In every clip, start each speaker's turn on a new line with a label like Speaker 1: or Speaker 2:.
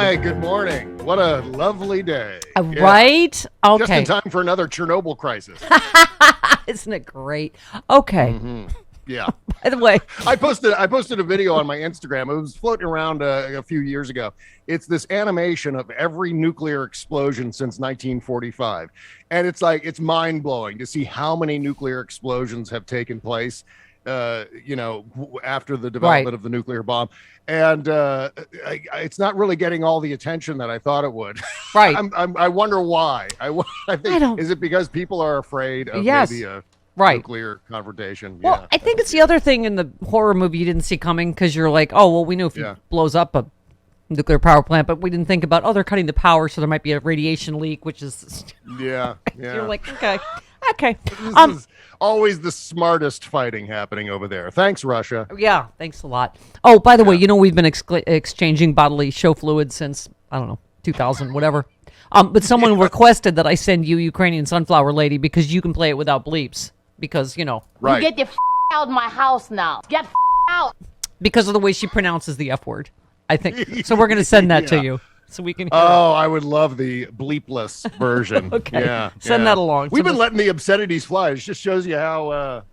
Speaker 1: Hi, good morning. What a lovely day.
Speaker 2: Right? Okay.
Speaker 1: Just in time for another Chernobyl crisis.
Speaker 2: Isn't it great? Okay.
Speaker 1: Mm-hmm. Yeah.
Speaker 2: By the way,
Speaker 1: I posted a video on my Instagram. It was floating around a few years ago. It's this animation of every nuclear explosion since 1945. And it's mind-blowing to see how many nuclear explosions have taken place, after the development of the nuclear bomb. And it's not really getting all the attention that I thought it would.
Speaker 2: Right.
Speaker 1: I wonder why. I think, is it because people are afraid of maybe a nuclear confrontation?
Speaker 2: Well, I think it's the other thing in the horror movie you didn't see coming, because you're like, oh, well, we knew if it blows up a nuclear power plant, but we didn't think about, they're cutting the power, so there might be a radiation leak, which is...
Speaker 1: Yeah.
Speaker 2: You're like, okay.
Speaker 1: This is always the smartest fighting happening over there. Thanks, Russia.
Speaker 2: Yeah, thanks a lot. Oh, by the way, we've been exchanging bodily show fluids since, 2000, whatever. But someone requested that I send you Ukrainian Sunflower Lady because you can play it without bleeps. Because,
Speaker 1: Right.
Speaker 3: You get the out of my house now. Get out.
Speaker 2: Because of the way she pronounces the F word, I think. So we're going to send that to you. So we can hear
Speaker 1: I would love the bleepless version.
Speaker 2: Okay.
Speaker 1: Yeah.
Speaker 2: Send that along.
Speaker 1: We've been letting the obscenities fly. It just shows you how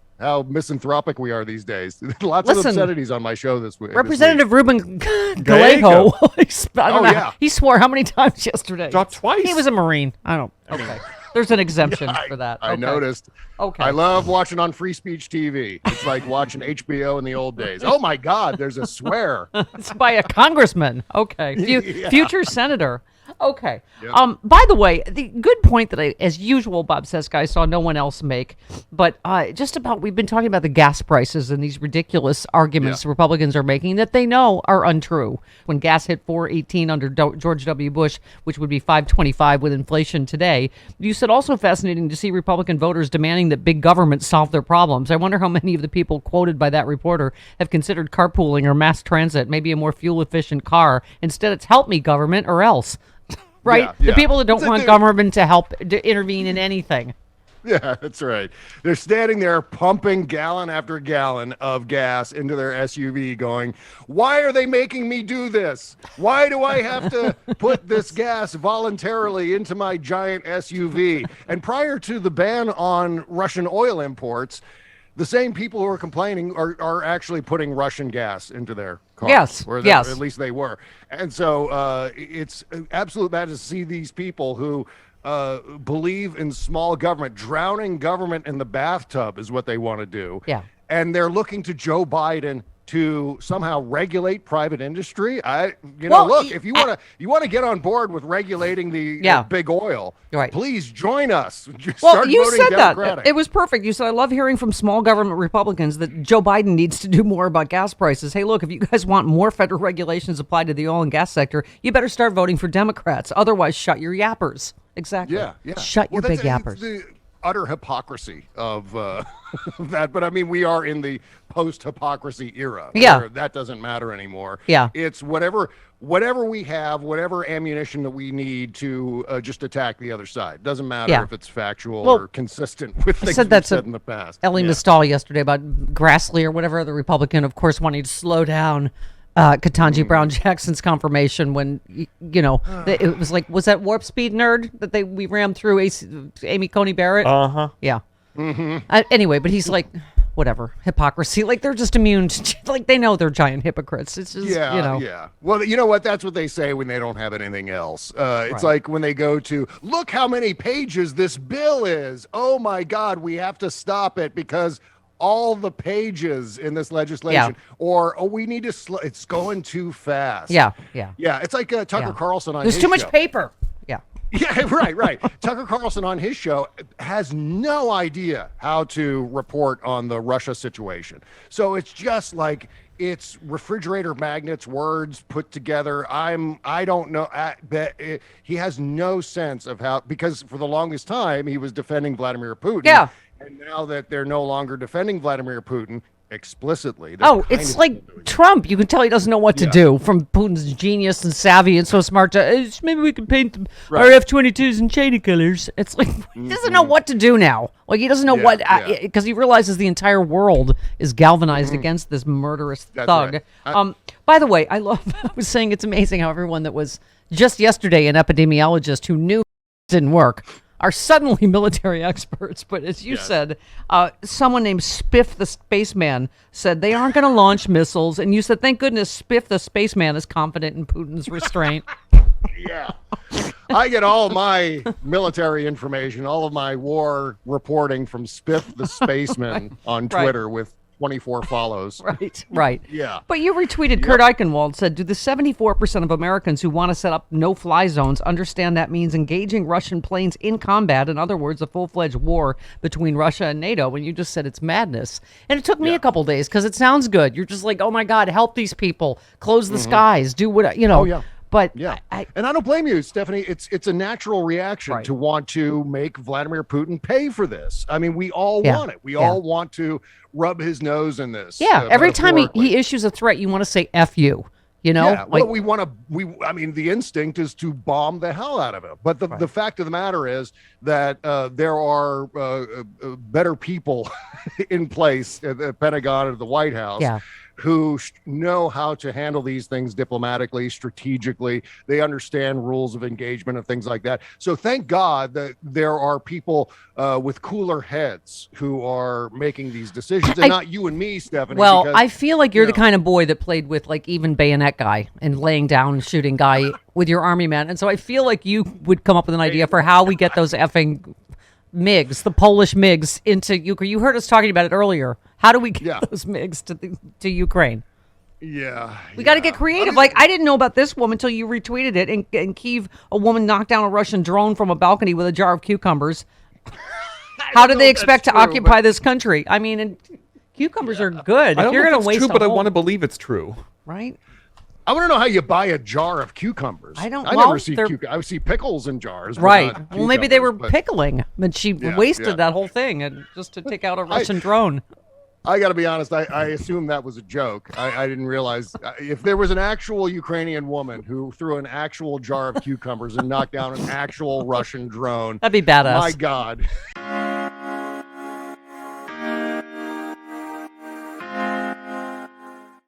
Speaker 1: misanthropic we are these days. Lots of obscenities on my show this week.
Speaker 2: Representative Ruben Gallego. He swore how many times yesterday?
Speaker 4: Twice.
Speaker 2: He was a Marine. Okay. There's an exemption for that.
Speaker 1: I noticed.
Speaker 2: Okay.
Speaker 1: I love watching on free speech TV. It's like watching HBO in the old days. Oh my God, there's a swear.
Speaker 2: It's by a congressman. Okay. Future senator. Okay.
Speaker 1: Yep.
Speaker 2: By the way, the good point that as usual, Bob Cesca, I saw no one else make, but we've been talking about the gas prices and these ridiculous arguments Republicans are making that they know are untrue. When gas hit $4.18 under George W. Bush, which would be $5.25 with inflation today, you said also fascinating to see Republican voters demanding that big government solve their problems. I wonder how many of the people quoted by that reporter have considered carpooling or mass transit, maybe a more fuel-efficient car. Instead, it's help me, government, or else. Right? The people that don't want government to help to intervene in anything.
Speaker 1: Yeah, that's right. They're standing there pumping gallon after gallon of gas into their SUV going, why are they making me do this? Why do I have to put this gas voluntarily into my giant SUV? And prior to the ban on Russian oil imports, the same people who are complaining are actually putting Russian gas into their cars.
Speaker 2: Yes, yes.
Speaker 1: At least they were. And so it's absolute madness to see these people who believe in small government. Drowning government in the bathtub is what they want to do.
Speaker 2: Yeah.
Speaker 1: And they're looking to Joe Biden to somehow regulate private industry. Look, if you want to get on board with regulating the big oil, please join us. Start
Speaker 2: you
Speaker 1: voting
Speaker 2: said
Speaker 1: Democratic.
Speaker 2: that. It was perfect. You said, I love hearing from small government Republicans that Joe Biden needs to do more about gas prices. Hey, look, if you guys want more federal regulations applied to the oil and gas sector, you better start voting for Democrats. Otherwise, shut your yappers. Exactly.
Speaker 1: Yeah.
Speaker 2: Shut your big yappers.
Speaker 1: The utter hypocrisy of that. But I mean, we are in the post-hypocrisy era.
Speaker 2: Yeah.
Speaker 1: That doesn't matter anymore.
Speaker 2: Yeah.
Speaker 1: It's whatever we have, whatever ammunition that we need to just attack the other side. Doesn't matter if it's factual or consistent with things we've said in the past.
Speaker 2: Ellie Mistal yesterday about Grassley or whatever other Republican, of course, wanting to slow down Ketanji Brown Jackson's confirmation when, it was like, was that Warp Speed nerd that we rammed through Amy Coney Barrett?
Speaker 4: Uh-huh.
Speaker 2: Yeah.
Speaker 1: Mm-hmm.
Speaker 2: Anyway, but he's like, whatever, hypocrisy. Like, they're just immune to, like, they know they're giant hypocrites. It's just,
Speaker 1: Yeah. Well, you know what? That's what they say when they don't have anything else. It's like when they go to, look how many pages this bill is. Oh, my God, we have to stop it because all the pages in this legislation, or we need to it's going too fast.
Speaker 2: Yeah.
Speaker 1: It's like Tucker Carlson on
Speaker 2: There's
Speaker 1: his
Speaker 2: too much
Speaker 1: show.
Speaker 2: paper.
Speaker 1: Yeah, right. Tucker Carlson on his show has no idea how to report on the Russia situation. So it's just like it's refrigerator magnets, words put together. I don't know. He has no sense of how, because for the longest time he was defending Vladimir Putin.
Speaker 2: Yeah.
Speaker 1: And now that they're no longer defending Vladimir Putin explicitly.
Speaker 2: It's like Trump. You can tell he doesn't know what to do from Putin's genius and savvy and so smart to, maybe we can paint our F-22s in China colors. It's like, he doesn't know what to do now. Like, he doesn't know because he realizes the entire world is galvanized against this murderous thug.
Speaker 1: Right.
Speaker 2: By the way, I was saying it's amazing how everyone that was just yesterday, an epidemiologist who knew it didn't work are suddenly military experts. But as you said, someone named Spiff the spaceman said they aren't going to launch missiles. And you said, thank goodness Spiff the spaceman is confident in Putin's restraint.
Speaker 1: Yeah. I get all my military information, all of my war reporting from Spiff the spaceman on Twitter with 24 follows.
Speaker 2: Right.
Speaker 1: Yeah.
Speaker 2: But you retweeted Kurt Eichenwald said, do the 74% of Americans who want to set up no-fly zones understand that means engaging Russian planes in combat? In other words, a full-fledged war between Russia and NATO. And you just said it's madness. And it took me a couple days because it sounds good. You're just like, oh my God, help these people. Close the skies. Do what, you know.
Speaker 1: Oh, yeah.
Speaker 2: But
Speaker 1: and I don't blame you, Stephanie. It's a natural reaction to want to make Vladimir Putin pay for this. I mean, we all want it. We all want to rub his nose in this.
Speaker 2: Yeah, every time he issues a threat, you want to say F you. You know,
Speaker 1: yeah, well, we want to. I mean, the instinct is to bomb the hell out of him. But the fact of the matter is that there are better people in place at the Pentagon or the White House. Who know how to handle these things diplomatically, strategically. They understand rules of engagement and things like that. So thank God that there are people with cooler heads who are making these decisions, and not you and me, Stephanie.
Speaker 2: Well,
Speaker 1: because,
Speaker 2: I feel like you're the kind of boy that played with like even bayonet guy and laying down and shooting guy with your army man. And so I feel like you would come up with an idea for how we get those effing MiGs, the Polish MiGs, into Ukraine. You heard us talking about it earlier. How do we get those MiGs to Ukraine?
Speaker 1: Yeah.
Speaker 2: We got to get creative. Like, I didn't know about this woman until you retweeted it. In Kyiv, a woman knocked down a Russian drone from a balcony with a jar of cucumbers. How do they expect to occupy this country? I mean, and cucumbers are good.
Speaker 4: I don't
Speaker 2: If you're
Speaker 4: know
Speaker 2: going
Speaker 4: if
Speaker 2: to
Speaker 4: it's
Speaker 2: waste
Speaker 4: true, but I
Speaker 2: whole,
Speaker 4: want to believe it's true.
Speaker 2: right?
Speaker 1: I want to know how you buy a jar of cucumbers. I never see I see pickles in jars. But
Speaker 2: right.
Speaker 1: not
Speaker 2: Well, maybe they were
Speaker 1: cucumbers,
Speaker 2: pickling, but she wasted that whole thing and just to take out a Russian drone.
Speaker 1: I got to be honest. I assumed that was a joke. I didn't realize if there was an actual Ukrainian woman who threw an actual jar of cucumbers and knocked down an actual Russian drone.
Speaker 2: That'd be badass.
Speaker 1: My God.